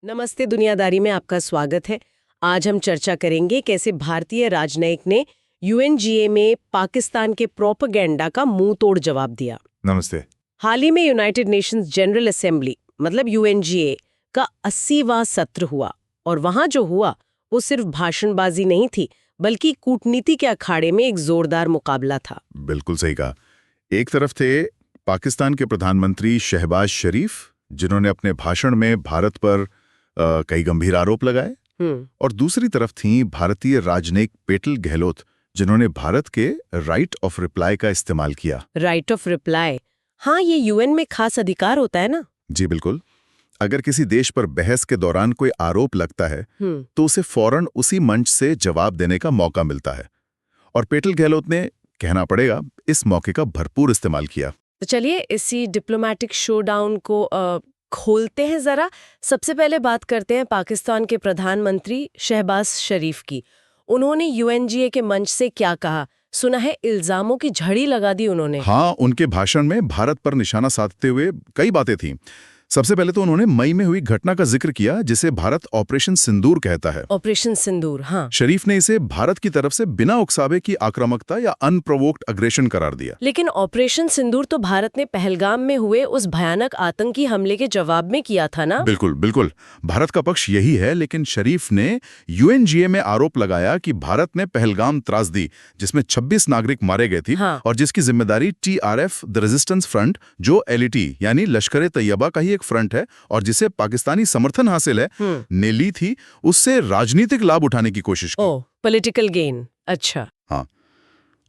नमस्ते दुनियादारी में आपका स्वागत है। आज हम चर्चा करेंगे कैसे भारतीय राजनयिक ने यूएनजीए में पाकिस्तान के प्रोपेगेंडा का मुंह तोड़ जवाब दिया। नमस्ते। हाल ही में यूनाइटेड नेशंस जनरल असेंबली मतलब यूएनजीए का 80वां सत्र हुआ और वहां जो हुआ वो सिर्फ भाषणबाजी नहीं थी बल्कि कूटनीति के अखाड़े में एक जोरदार मुकाबला था। बिल्कुल सही कहा। एक तरफ थे पाकिस्तान के प्रधानमंत्री शहबाज शरीफ, जिन्होंने अपने भाषण में भारत पर कई गंभीर आरोप लगाए, और दूसरी तरफ थी भारतीय राजनयिक पेटल गहलोत, जिन्होंने भारत के राइट ऑफ रिप्लाई का इस्तेमाल किया। राइट ऑफ रिप्लाई, हाँ, ये यूएन में खास अधिकार होता है ना? जी बिल्कुल। अगर किसी देश पर बहस के दौरान कोई आरोप लगता है तो उसे फौरन उसी मंच से जवाब देने का मौका मिलता है, और पेटल गहलोत ने, कहना पड़ेगा, इस मौके का भरपूर इस्तेमाल किया। तो चलिए इसी डिप्लोमेटिक शोडाउन को खोलते हैं जरा। सबसे पहले बात करते हैं पाकिस्तान के प्रधानमंत्री शहबाज शरीफ की। उन्होंने यूएनजीए के मंच से क्या कहा? सुना है इल्जामों की झड़ी लगा दी उन्होंने। हाँ, उनके भाषण में भारत पर निशाना साधते हुए कई बातें थीं। सबसे पहले तो उन्होंने मई में हुई घटना का जिक्र किया, जिसे भारत ऑपरेशन सिंदूर कहता है। ऑपरेशन सिंदूर, हाँ। शरीफ ने इसे भारत की तरफ से बिना उकसावे की आक्रामकता या अनप्रोवोक्ड अग्रेशन करार दिया। लेकिन ऑपरेशन सिंदूर तो भारत ने पहलगाम में हुए उस भयानक आतंकी हमले के जवाब में किया था ना? बिल्कुल बिल्कुल, भारत का पक्ष यही है, लेकिन शरीफ ने यूएनजीए में आरोप लगाया कि भारत ने पहलगाम त्रासदी, जिसमें 26 नागरिक मारे गए थे, हाँ। और जिसकी जिम्मेदारी TRF द रेजिस्टेंस फ्रंट, जो LET यानी लश्कर तैयबा का ही एक फ्रंट है और जिसे पाकिस्तानी समर्थन हासिल है, ने ली थी, उससे राजनीतिक लाभ उठाने की कोशिश की। ओह, पॉलिटिकल गेन। अच्छा। हाँ,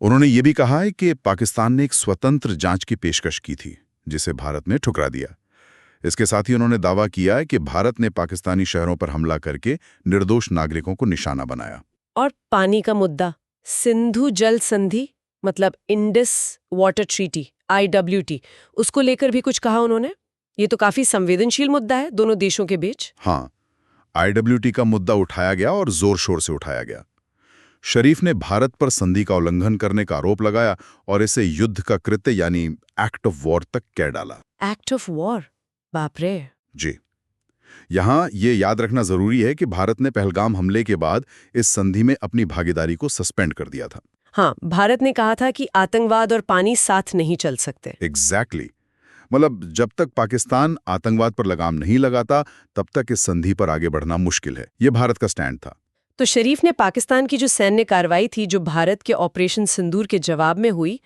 उन्होंने ये भी कहा है कि पाकिस्तान ने एक स्वतंत्र जांच की पेशकश की थी, जिसे भारत ने ठुकरा दिया। इसके साथ ही उन्होंने दावा किया है कि भारत ने पाकिस्तानी शहरों पर हमला करके निर्दोष नागरिकों को निशाना बनाया। और पानी का मुद्दा, सिंधु जल संधि मतलब इंडस वाटर ट्रीटी IWT, उसको लेकर भी कुछ कहा उन्होंने। ये तो काफी संवेदनशील मुद्दा है दोनों देशों के बीच। हाँ, IWT का मुद्दा उठाया गया और जोर शोर से उठाया गया। शरीफ ने भारत पर संधि का उल्लंघन करने का आरोप लगाया और इसे युद्ध का कृत्य यानी एक्ट ऑफ वॉर तक कह डाला। एक्ट ऑफ वॉर, बाप रे। जी, यहां ये याद रखना जरूरी है कि भारत ने पहलगाम हमले के बाद इस संधि में अपनी भागीदारी को सस्पेंड कर दिया था। हाँ, भारत ने कहा था कि आतंकवाद और पानी साथ नहीं चल सकते। एग्जैक्टली। मतलब जब तक पाकिस्तान आतंकवाद पर लगाम नहीं लगाता, तब तक इस संधि पर आगे बढ़ना मुश्किल है। ये भारत का स्टैंड था। तो शरीफ ने पाकिस्तान की जो सैन्य कार्रवाई थी, जो भारत के ऑपरेशन सिंदूर के जवाब में हुई,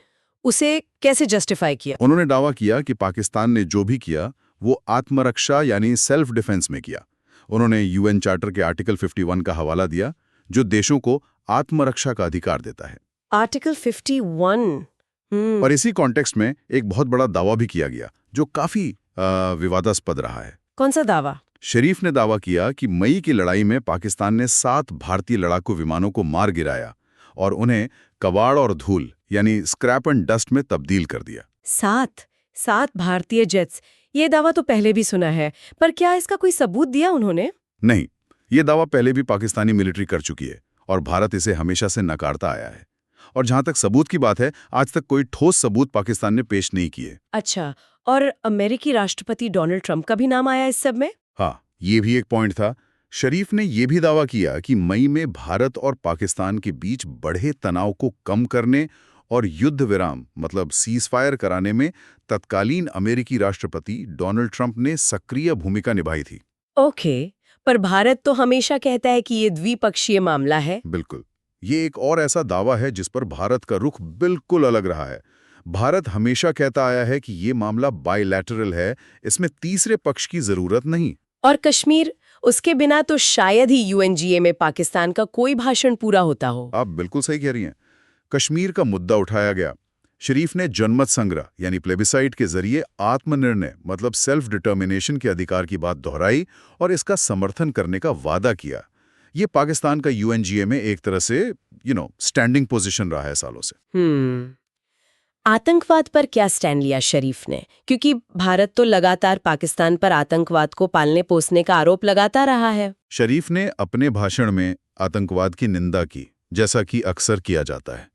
उसे कैसे जस्टिफाई किया? उन्होंने दावा किया कि पाकिस्तान ने जो भी किया वो आत्मरक्षा यानी सेल्फ डिफेंस में किया। उन्होंने UN चार्टर के आर्टिकल 51 का हवाला दिया, जो देशों को आत्मरक्षा का अधिकार देता है। आर्टिकल 51। और इसी कॉन्टेक्स्ट में एक बहुत बड़ा दावा भी किया गया, जो काफी विवादास्पद रहा है। कौन सा दावा? शरीफ ने दावा किया कि मई की लड़ाई में पाकिस्तान ने 7 भारतीय लड़ाकू विमानों को मार गिराया और उन्हें कबाड़ और धूल यानी स्क्रैप एंड डस्ट में तब्दील कर दिया। 7 भारतीय जेट्स, ये दावा तो पहले भी सुना है, पर क्या इसका कोई सबूत दिया उन्होंने? नहीं, ये दावा पहले भी पाकिस्तानी मिलिट्री कर चुकी है और भारत इसे हमेशा से नकारता आया है। और जहां तक सबूत की बात है, आज तक कोई ठोस सबूत पाकिस्तान ने पेश नहीं किए। अच्छा, और अमेरिकी राष्ट्रपति डोनाल्ड ट्रंप का भी नाम आया इस सब में? हाँ, ये भी एक पॉइंट था। शरीफ ने यह भी दावा किया कि मई में भारत और पाकिस्तान के बीच बढ़े तनाव को कम करने और युद्ध विराम मतलब सीजफायर कराने में तत्कालीन अमेरिकी राष्ट्रपति डोनाल्ड ट्रंप ने सक्रिय भूमिका निभाई थी। ओके, पर भारत तो हमेशा कहता है कि ये द्विपक्षीय मामला है। बिल्कुल, ये एक और ऐसा दावा है जिस पर भारत का रुख बिल्कुल अलग रहा है। भारत हमेशा कहता आया है कि ये मामला बायलैटरल है, इसमें तीसरे पक्ष की जरूरत नहीं। और कश्मीर, उसके बिना तो शायद ही यूएनजीए में पाकिस्तान का कोई भाषण पूरा होता हो। आप बिल्कुल सही कह रही हैं। कश्मीर का मुद्दा उठाया गया। शरीफ ने जनमत संग्रह यानी प्लेबिसाइट के जरिए आत्मनिर्णय मतलब सेल्फ डिटर्मिनेशन के अधिकार की बात दोहराई और इसका समर्थन करने का वादा किया। ये पाकिस्तान का यूएनजीए में एक तरह से स्टैंडिंग पोजीशन रहा है सालों से। आतंकवाद पर क्या स्टैंड लिया शरीफ ने? क्योंकि भारत तो लगातार पाकिस्तान पर आतंकवाद को पालने पोसने का आरोप लगाता रहा है। शरीफ ने अपने भाषण में आतंकवाद की निंदा की, जैसा कि अक्सर किया जाता है,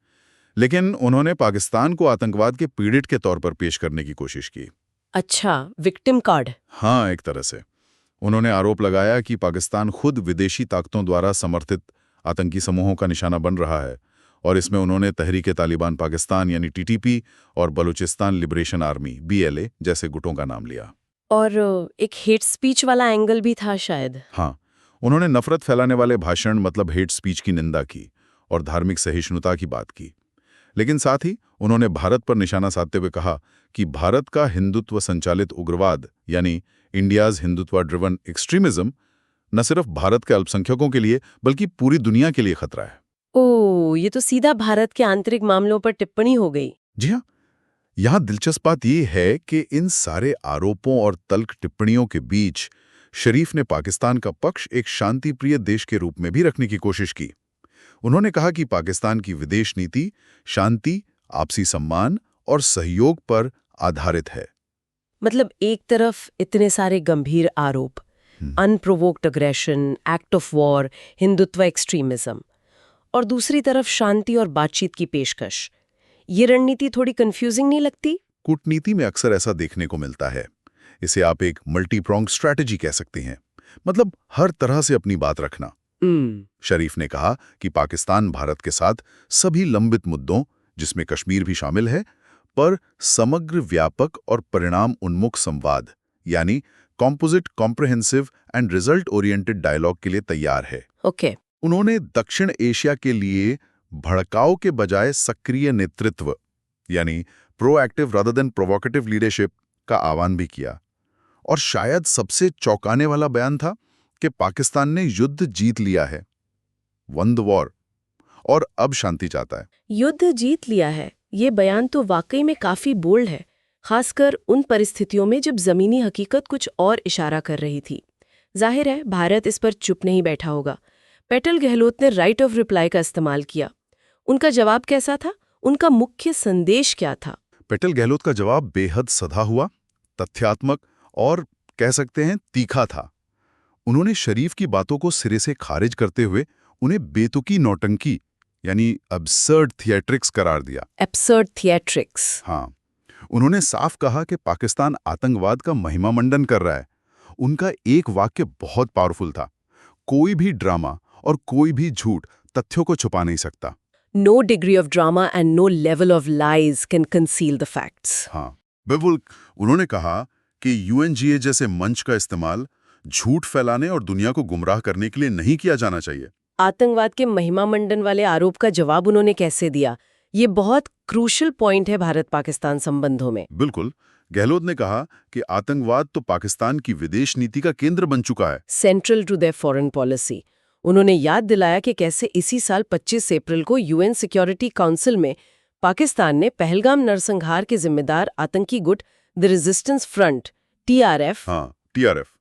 लेकिन उन्होंने पाकिस्तान को आतंकवाद के पीड़ित के तौर पर पेश करने की कोशिश की। अच्छा, विक्टिम कार्ड। हाँ, एक तरह से। उन्होंने आरोप लगाया कि पाकिस्तान खुद विदेशी ताकतों द्वारा समर्थित आतंकी समूहों का निशाना बन रहा है, और इसमें उन्होंने तहरीक तालिबान पाकिस्तान यानी टीटीपी और बलूचिस्तान लिबरेशन आर्मी BLA जैसे गुटों का नाम लिया। और एक हेट स्पीच वाला एंगल भी था शायद। हाँ, उन्होंने नफरत फैलाने वाले भाषण मतलब हेट स्पीच की निंदा की और धार्मिक सहिष्णुता की बात की। लेकिन साथ ही उन्होंने भारत पर निशाना साधते हुए कहा कि भारत का हिंदुत्व संचालित उग्रवाद यानी इंडियाज हिंदुत्व ड्रिवन एक्सट्रीमिज्म न सिर्फ भारत के अल्पसंख्यकों के लिए बल्कि पूरी दुनिया के लिए खतरा है। ओह, ये तो सीधा भारत के आंतरिक मामलों पर टिप्पणी हो गई। जी हाँ, यहाँ दिलचस्प बात यह है कि इन सारे आरोपों और तल्ख टिप्पणियों के बीच शरीफ ने पाकिस्तान का पक्ष एक शांतिप्रिय देश के रूप में भी रखने की कोशिश की। उन्होंने कहा कि पाकिस्तान की विदेश नीति शांति, आपसी सम्मान और सहयोग पर आधारित है। मतलब एक तरफ इतने सारे गंभीर आरोप, unprovoked aggression, act of war, Hindutva extremism, और दूसरी तरफ शांति और बातचीत की पेशकश। ये रणनीति थोड़ी कंफ्यूजिंग नहीं लगती? कूटनीति में अक्सर ऐसा देखने को मिलता है। इसे आप एक मल्टी प्रोंग स्ट्रैटेजी कह सकते हैं, मतलब हर तरह से अपनी बात रखना। शरीफ ने कहा कि पाकिस्तान भारत के साथ सभी लंबित मुद्दों, जिसमें कश्मीर भी शामिल है, पर समग्र व्यापक और परिणाम उन्मुख संवाद यानी composite comprehensive and result oriented dialogue के लिए तैयार है। ओके। उन्होंने दक्षिण एशिया के लिए भड़काऊ के बजाय सक्रिय नेतृत्व यानी proactive rather than provocative leadership का आह्वान भी किया। और शायद सबसे चौंकाने वाला बयान था कि पाकिस्तान ने युद्ध जीत लिया है, वन द वॉर, और अब शांति चाहता है। युद्ध जीत लिया है, ये बयान तो वाकई में काफी बोल्ड है, खासकर उन परिस्थितियों में जब जमीनी हकीकत कुछ और इशारा कर रही थी। जाहिर है भारत इस पर चुप नहीं बैठा होगा। पेटल गहलोत ने राइट ऑफ रिप्लाई का इस्तेमाल किया। उनका जवाब कैसा था? उनका मुख्य संदेश क्या था? पेटल गहलोत का जवाब बेहद सधा हुआ, तथ्यात्मक और कह सकते हैं तीखा था। उन्होंने शरीफ की बातों को सिरे से खारिज करते हुए उन्हें बेतुकी नौटंकी यानी अब्सर्ड थिएट्रिक्स करार दिया। Absurd theatrics. हाँ, उन्होंने साफ कहा कि पाकिस्तान आतंकवाद का महिमा मंडन कर रहा है। उनका एक वाक्य बहुत पावरफुल था, कोई भी ड्रामा और कोई भी झूठ तथ्यों को छुपा नहीं सकता। No degree of drama and no level of lies can conceal the facts. हाँ, बिल्कुल। उन्होंने कहा कि UNGA जैसे मंच का इस्तेमाल झूठ फैलाने और दुनिया को गुमराह करने के लिए नहीं किया जाना चाहिए। आतंकवाद के महिमा मंडन वाले आरोप का जवाब उन्होंने कैसे दिया? ये बहुत क्रूशल पॉइंट है भारत पाकिस्तान संबंधों में। बिल्कुल। गहलोत ने कहा कि आतंकवाद तो पाकिस्तान की विदेश नीति का केंद्र बन चुका है, central to their foreign policy. उन्होंने याद दिलाया कि कैसे इसी साल 25 अप्रैल को UN सिक्योरिटी काउंसिल में पाकिस्तान ने पहलगाम नरसंहार के जिम्मेदार आतंकी गुट द रेजिस्टेंस फ्रंट TRF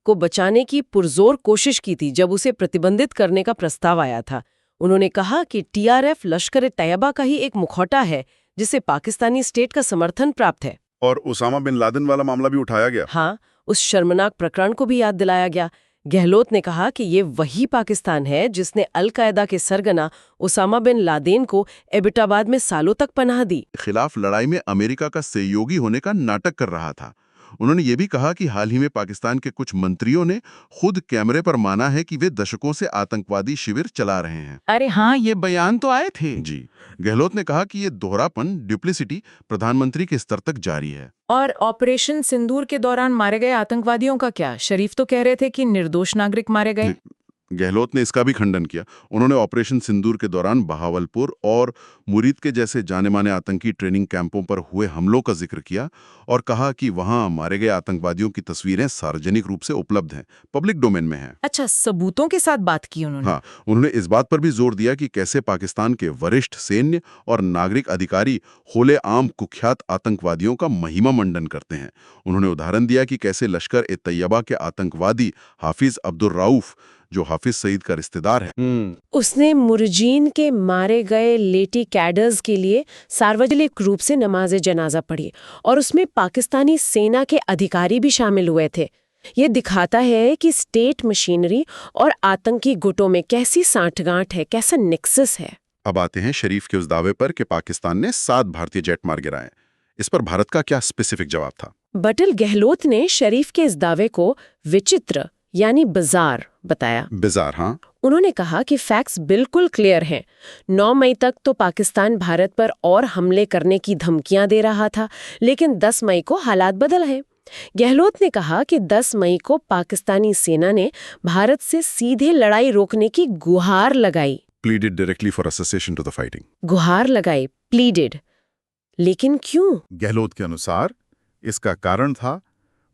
को बचाने की पुरजोर कोशिश की थी जब उसे प्रतिबंधित करने का प्रस्ताव आया था। उन्होंने कहा कि TRF लश्कर-ए-तैयबा का ही एक मुखौटा है जिसे पाकिस्तानी स्टेट का समर्थन प्राप्त है। और उसामा बिन लादेन वाला मामला भी उठाया गया। हाँ, उस शर्मनाक प्रकरण को भी याद दिलाया गया। गहलोत ने कहा कि ये वही पाकिस्तान है जिसने अल-कायदा के सरगना उसामा बिन लादेन को एबटाबाद में सालों तक पनाह दी। खिलाफ लड़ाई में अमेरिका का सहयोगी होने का नाटक कर रहा था। उन्होंने ये भी कहा कि हाल ही में पाकिस्तान के कुछ मंत्रियों ने खुद कैमरे पर माना है कि वे दशकों से आतंकवादी शिविर चला रहे हैं। अरे हाँ, ये बयान तो आए थे। जी, गहलोत ने कहा कि ये दोहरापन, ड्यूप्लिसिटी प्रधानमंत्री के स्तर तक जारी है। और ऑपरेशन सिंदूर के दौरान मारे गए आतंकवादियों का क्या? शरीफ तो कह रहे थे कि निर्दोष नागरिक मारे गए। गहलोत ने इसका भी खंडन किया। उन्होंने ऑपरेशन सिंदूर के दौरान बहावलपुर और मुरीद के जैसे जाने माने आतंकी ट्रेनिंग कैंपों पर हुए हमलों का जिक्र किया और कहा कि वहां मारे गए आतंकवादियों की तस्वीरें सार्वजनिक रूप से उपलब्ध हैं, पब्लिक डोमेन में हैं। अच्छा, सबूतों के साथ बात की उन्होंने। हाँ, उन्होंने इस बात पर भी जोर दिया कि कैसे पाकिस्तान के वरिष्ठ सैन्य और नागरिक अधिकारी खुलेआम कुख्यात आतंकवादियों का महिमा मंडन करते हैं। उन्होंने उदाहरण दिया कि कैसे लश्कर-ए-तैयबा के आतंकवादी हाफिज अब्दुल रऊफ, जो हाफिज सईद का रिश्तेदार है, उसने मुरजीन के मारे गए लेटी कैडर्स के लिए सार्वजनिक रूप से नमाज जनाजा पढ़ी और उसमें पाकिस्तानी सेना के अधिकारी भी शामिल हुए थे। ये दिखाता है कि स्टेट मशीनरी और आतंकी गुटों में कैसी सांठगांठ है, कैसा नेक्सस है। अब आते हैं शरीफ के उस दावे पर कि पाकिस्तान ने 7 भारतीय जेट मार गिराए। इस पर भारत का क्या स्पेसिफिक जवाब था? बटल गहलोत ने शरीफ के इस दावे को विचित्र यानी बाजार बताया। बिजार, हाँ। उन्होंने कहा कि फैक्ट्स बिल्कुल क्लियर हैं। 9 मई तक तो पाकिस्तान भारत पर और हमले करने की धमकियां दे रहा था, लेकिन 10 मई को हालात बदल हैं। गहलोत ने कहा कि 10 मई को पाकिस्तानी सेना ने भारत से सीधे लड़ाई रोकने की गुहार लगाई। Pleaded directly for a cessation to the fighting. गुहार लगाई, प्लीडेड। लेकिन क्यों? गहलोत के अनुसार इसका कारण था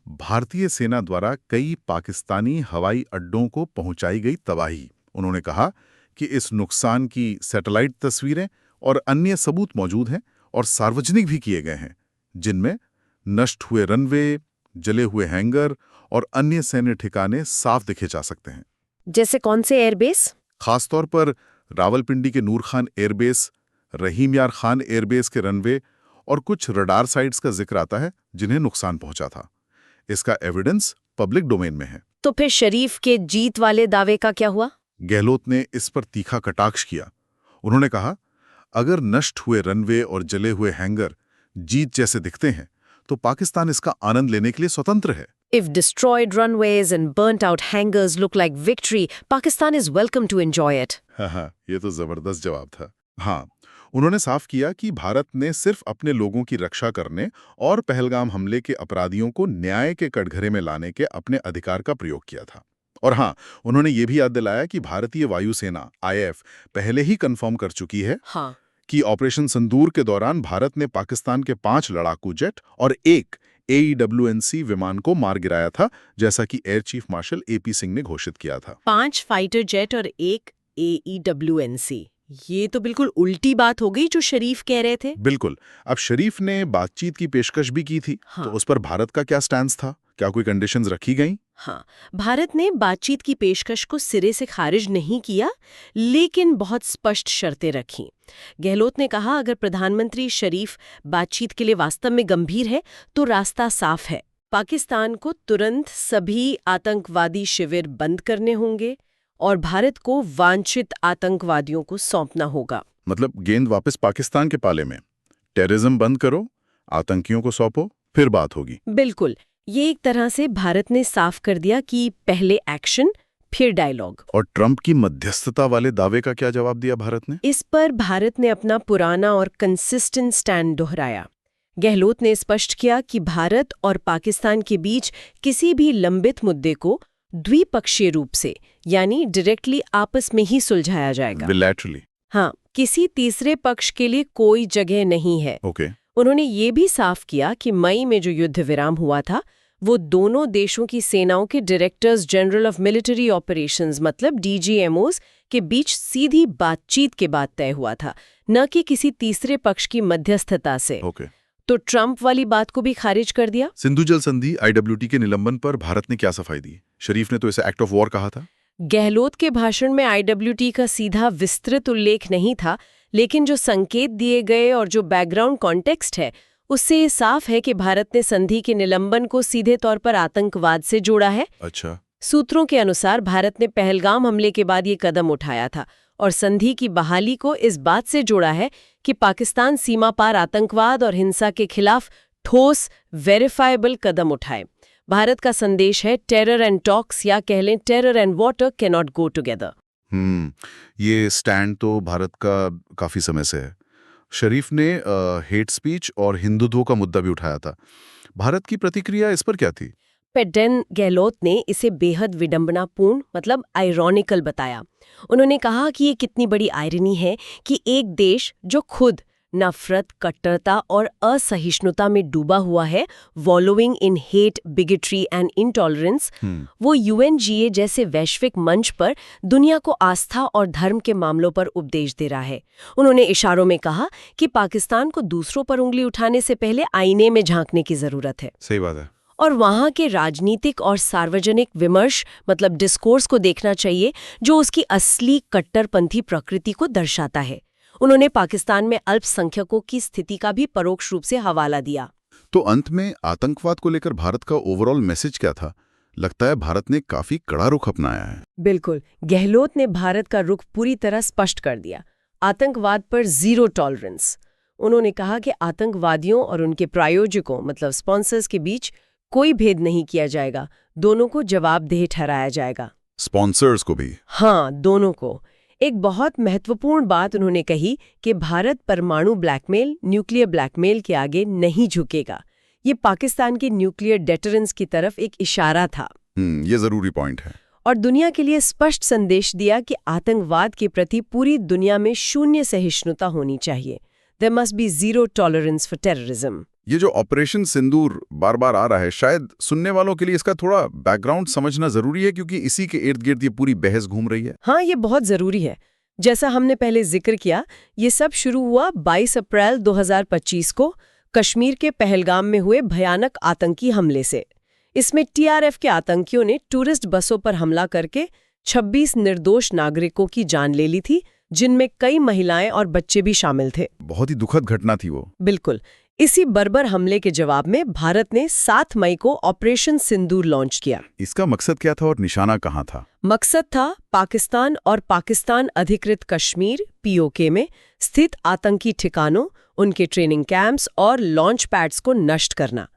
भारतीय सेना द्वारा कई पाकिस्तानी हवाई अड्डों को पहुंचाई गई तबाही। उन्होंने कहा कि इस नुकसान की सैटेलाइट तस्वीरें और अन्य सबूत मौजूद हैं और सार्वजनिक भी किए गए हैं, जिनमें नष्ट हुए रनवे, जले हुए हैंगर और अन्य सैन्य ठिकाने साफ देखे जा सकते हैं। जैसे कौन से एयरबेस? खासतौर पर रावलपिंडी के नूर खान एयरबेस, रहीम यार खान एयरबेस के रनवे और कुछ रडार साइट्स का जिक्र आता है जिन्हें नुकसान पहुंचा था। इसका एविडेंस पब्लिक डोमेन में है। तो फिर शरीफ के जीत वाले दावे का क्या हुआ? गहलोत ने इस पर तीखा कटाक्ष किया। उन्होंने कहा, अगर नष्ट हुए रनवे और जले हुए हैंगर जीत जैसे दिखते हैं तो पाकिस्तान इसका आनंद लेने के लिए स्वतंत्र है। If destroyed runways and burnt out hangars look like victory, Pakistan is welcome to enjoy it. हाँ, ये तो जबरदस्त जवाब था। हाँ, उन्होंने साफ किया कि भारत ने सिर्फ अपने लोगों की रक्षा करने और पहलगाम हमले के अपराधियों को न्याय के कटघरे में लाने के अपने अधिकार का प्रयोग किया था। और हाँ, उन्होंने ये भी याद दिलाया कि भारतीय वायुसेना IAF पहले ही कंफर्म कर चुकी है हाँ। कि ऑपरेशन सिंदूर के दौरान भारत ने पाकिस्तान के 5 लड़ाकू जेट और 1 AEWNC विमान को मार गिराया था, जैसा कि air chief marshal AP Singh ने घोषित किया था। 5 फाइटर जेट और 1 AEWNC। ये तो बिल्कुल उल्टी बात हो गई जो शरीफ कह रहे थे। बिल्कुल। अब शरीफ ने बातचीत की पेशकश भी की थी, हाँ। तो उस पर भारत का क्या स्टैंस था? क्या कोई कंडीशंस रखी गईं? हाँ, भारत ने बातचीत की पेशकश को सिरे से खारिज नहीं किया, लेकिन बहुत स्पष्ट शर्तें रखीं। गहलोत ने कहा, अगर प्रधानमंत्री शरीफ बातचीत के लिए वास्तव में गंभीर है तो रास्ता साफ है। पाकिस्तान को तुरंत सभी आतंकवादी शिविर बंद करने होंगे और भारत को वांछित आतंकवादियों को सौंपना होगा। मतलब गेंद वापस पाकिस्तान के पाले में। टेररिज्म बंद करो, आतंकियों को सौंपो, फिर बात होगी। बिल्कुल, ये एक तरह से भारत ने साफ कर दिया कि पहले एक्शन फिर डायलॉग। और ट्रंप की मध्यस्थता वाले दावे का क्या जवाब दिया भारत ने? इस पर भारत ने अपना पुराना और कंसिस्टेंट स्टैंड दोहराया। गहलोत ने स्पष्ट किया कि भारत और पाकिस्तान के बीच किसी भी लंबित मुद्दे को द्विपक्षीय रूप से यानी डायरेक्टली आपस में ही सुलझाया जाएगा। बिलैटरली। हाँ, किसी तीसरे पक्ष के लिए कोई जगह नहीं है। ओके। उन्होंने ये भी साफ किया कि मई में जो युद्ध विराम हुआ था वो दोनों देशों की सेनाओं के directors general of military operations मतलब DGMOs के बीच सीधी बातचीत के बाद तय हुआ था, न कि किसी तीसरे पक्ष की मध्यस्थता से। ओके। तो ट्रंप वाली बात को भी खारिज कर दिया। सिंधु जल संधि IWT के निलंबन पर भारत ने क्या सफाई दी? शरीफ ने तो इसे एक्ट ऑफ वॉर कहा था। गहलोत के भाषण में IWT का सीधा विस्तृत उल्लेख नहीं था, लेकिन जो संकेत दिए गए और जो बैकग्राउंड कॉन्टेक्स्ट है उससे ये साफ है कि भारत ने संधि के निलंबन को सीधे तौर पर आतंकवाद से जोड़ा है। अच्छा। सूत्रों के अनुसार भारत ने पहलगाम हमले के बाद ये कदम उठाया था और संधि की बहाली को इस बात से जोड़ा है कि पाकिस्तान सीमा पार आतंकवाद और हिंसा के खिलाफ ठोस वेरीफाइबल कदम उठाए। भारत का संदेश है टेरर एंड टॉक्स या कह लें terror and water can not go together. ये स्टैंड तो भारत का काफी समय से है। शरीफ ने हेट स्पीच और हिंदुत्व का मुद्दा भी उठाया था। भारत की प्रतिक्रिया इस पर क्या थी? पेडेन गहलोत ने इसे बेहद विडंबनापूर्ण मतलब आयरॉनिकल बताया। उन्होंने कहा कि ये कितनी बड़ी आयरनी है कि एक देश जो खुद नफरत, कट्टरता और असहिष्णुता में डूबा हुआ है, वॉलोइंग इन हेट, बिगेट्री एंड इंटॉलरेंस, वो UNGA जैसे वैश्विक मंच पर दुनिया को आस्था और धर्म के मामलों पर उपदेश दे रहा है। उन्होंने इशारों में कहा कि पाकिस्तान को दूसरों पर उंगली उठाने से पहले आईने में झांकने की जरूरत है। सही बात है। और वहाँ के राजनीतिक और सार्वजनिक विमर्श मतलब डिस्कोर्स को देखना चाहिए जो उसकी असली कट्टरपंथी प्रकृति को दर्शाता है। उन्होंने पाकिस्तान में अल्पसंख्यकों की स्थिति का भी परोक्ष रूप से हवाला दिया। तो अंत में आतंकवाद को लेकर भारत का ओवरऑल मैसेज क्या था? लगता है भारत ने काफी कड़ा रुख अपनाया है। बिल्कुल, गहलोत ने भारत का रुख पूरी तरह स्पष्ट कर दिया। आतंकवाद पर जीरो टॉलरेंस। उन्होंने कहा कि आतंकवादियों और उनके प्रायोजकों मतलब स्पॉन्सर्स के बीच कोई भेद नहीं किया जाएगा। दोनों को जवाबदेह ठहराया जाएगा। स्पॉन्सर्स को भी। हाँ, दोनों को। एक बहुत महत्वपूर्ण बात उन्होंने कही कि भारत परमाणु ब्लैकमेल, न्यूक्लियर ब्लैकमेल के आगे नहीं झुकेगा। ये पाकिस्तान के न्यूक्लियर डेटरेंस की तरफ एक इशारा था। ये जरूरी पॉइंट है। और दुनिया के लिए स्पष्ट संदेश दिया कि आतंकवाद के प्रति पूरी दुनिया में शून्य सहिष्णुता होनी चाहिए। There must be zero tolerance for terrorism. ये जो ऑपरेशन सिंदूर बार बार आ रहा है, शायद सुनने वालों के लिए इसका थोड़ा बैकग्राउंड समझना जरूरी है, क्योंकि इसी के इर्द गिर्द ये पूरी बहस घूम रही है। हाँ, ये बहुत जरूरी है। जैसा हमने पहले जिक्र किया, ये सब शुरू हुआ 22 अप्रैल 2025 को कश्मीर के पहलगाम में हुए भयानक आतंकी हमले से। इसमें टीआरएफ के आतंकियों ने टूरिस्ट बसों पर हमला करके 26 निर्दोष नागरिकों की जान ले ली थी, जिनमें कई महिलाएं और बच्चे भी शामिल थे। बहुत ही दुखद घटना थी वो। बिल्कुल। इसी बर्बर हमले के जवाब में भारत ने 7 मई को ऑपरेशन सिंदूर लॉन्च किया। इसका मकसद क्या था और निशाना कहाँ था? मकसद था पाकिस्तान और पाकिस्तान अधिकृत कश्मीर पीओके में स्थित आतंकी ठिकानों, उनके ट्रेनिंग कैंप्स और लॉन्च पैड्स को नष्ट करना।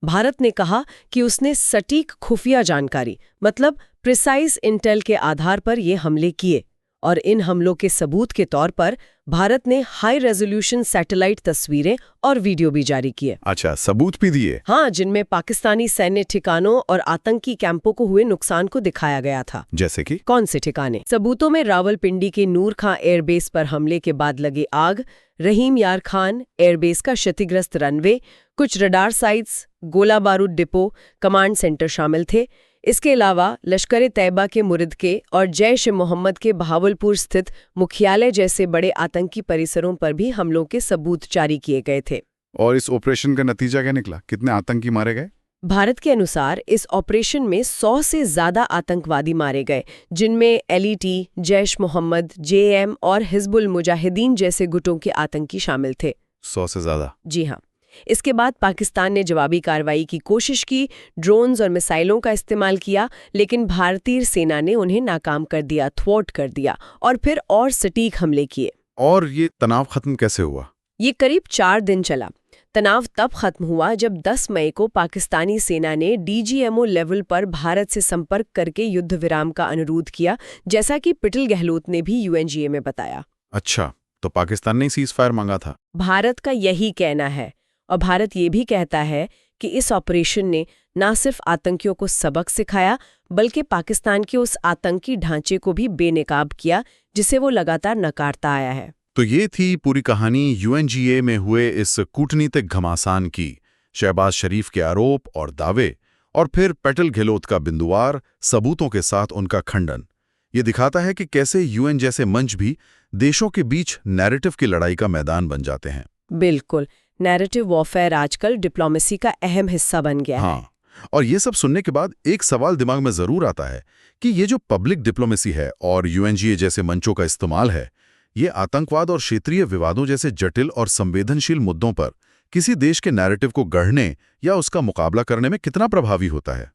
भारत ने कहा कि उसने सटीक खुफिया जानकारी, मतलब प्रिसाइज इंटेल के आधार पर ये हमले किए, और इन हमलों के सबूत के तौर पर भारत ने हाई रेजोल्यूशन सैटेलाइट तस्वीरें और वीडियो भी जारी किए। अच्छा, सबूत भी दिए? हाँ, जिनमें पाकिस्तानी सैन्य ठिकानों और आतंकी कैंपों को हुए नुकसान को दिखाया गया था। जैसे कि कौन से ठिकाने? सबूतों में रावलपिंडी के नूर खां एयरबेस पर हमले के बाद लगे आग, रहीम यार खान एयरबेस का क्षतिग्रस्त रनवे, कुछ रडार साइट्स, गोला बारूद डिपो, कमांड सेंटर शामिल थे। इसके अलावा लश्कर-ए-तैयबा के मुरिद के और जैश-ए-मोहम्मद के बहावलपुर स्थित मुख्यालय जैसे बड़े आतंकी परिसरों पर भी हमलों के सबूत जारी किए गए थे। और इस ऑपरेशन का नतीजा क्या निकला? कितने आतंकी मारे गए? भारत के अनुसार इस ऑपरेशन में 100 से ज्यादा आतंकवादी मारे गए, जिनमें एलईटी, जैश-मोहम्मद, जेएम और हिजबुल मुजाहिदीन जैसे गुटों के आतंकी शामिल थे। 100 से ज्यादा? जी हाँ। इसके बाद पाकिस्तान ने जवाबी कार्रवाई की कोशिश की, ड्रोन्स और मिसाइलों का इस्तेमाल किया, लेकिन भारतीय सेना ने उन्हें नाकाम कर दिया, थ्वॉट कर दिया, और फिर और सटीक हमले किए। और ये तनाव खत्म कैसे हुआ? ये करीब 4 दिन चला। तनाव तब खत्म हुआ जब 10 मई को पाकिस्तानी सेना ने डीजीएमओ लेवल पर भारत से संपर्क करके युद्ध विराम का अनुरोध किया, जैसा कि पिटल गहलोत ने भी यूएनजीए में बताया। अच्छा, तो पाकिस्तान ने सीज फायर मांगा था? भारत का यही कहना है, और भारत ये भी कहता है कि इस ऑपरेशन ने न सिर्फ आतंकियों को सबक सिखाया, बल्कि पाकिस्तान के उस आतंकी ढांचे को भी बेनकाब किया जिसे वो लगातार नकारता आया है। तो ये थी पूरी कहानी यूएनजीए में हुए इस कूटनीतिक घमासान की। शहबाज शरीफ के आरोप और दावे, और फिर पिटल गहलोत का बिंदुवार सबूतों के साथ उनका खंडन। ये दिखाता है कि कैसे यूएन जैसे मंच भी देशों के बीच नैरेटिव की लड़ाई का मैदान बन जाते हैं। बिल्कुल, नैरेटिव वॉरफेयर आजकल डिप्लोमेसी का अहम हिस्सा बन गया है। हाँ, और ये सब सुनने के बाद एक सवाल दिमाग में जरूर आता है कि ये जो पब्लिक डिप्लोमेसी है और यूएनजीए जैसे मंचों का इस्तेमाल है, ये आतंकवाद और क्षेत्रीय विवादों जैसे जटिल और संवेदनशील मुद्दों पर किसी देश के नैरेटिव को गढ़ने या उसका मुकाबला करने में कितना प्रभावी होता है?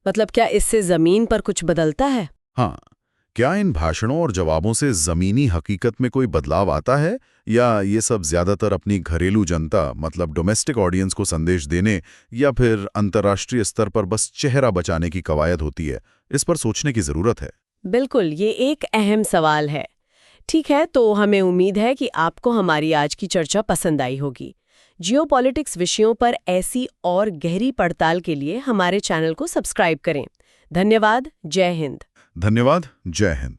मतलब क्या इससे जमीन पर कुछ बदलता है? हाँ, क्या इन भाषणों और जवाबों से जमीनी हकीकत में कोई बदलाव आता है, या ये सब ज्यादातर अपनी घरेलू जनता, मतलब डोमेस्टिक ऑडियंस को संदेश देने या फिर अंतर्राष्ट्रीय स्तर पर बस चेहरा बचाने की कवायद होती है? इस पर सोचने की जरूरत है। बिल्कुल, ये एक अहम सवाल है। ठीक है, तो हमें उम्मीद है कि आपको हमारी आज की चर्चा पसंद आई होगी। जियोपॉलिटिक्स विषयों पर ऐसी और गहरी पड़ताल के लिए हमारे चैनल को सब्सक्राइब करें। धन्यवाद। जय हिंद। धन्यवाद। जय हिंद।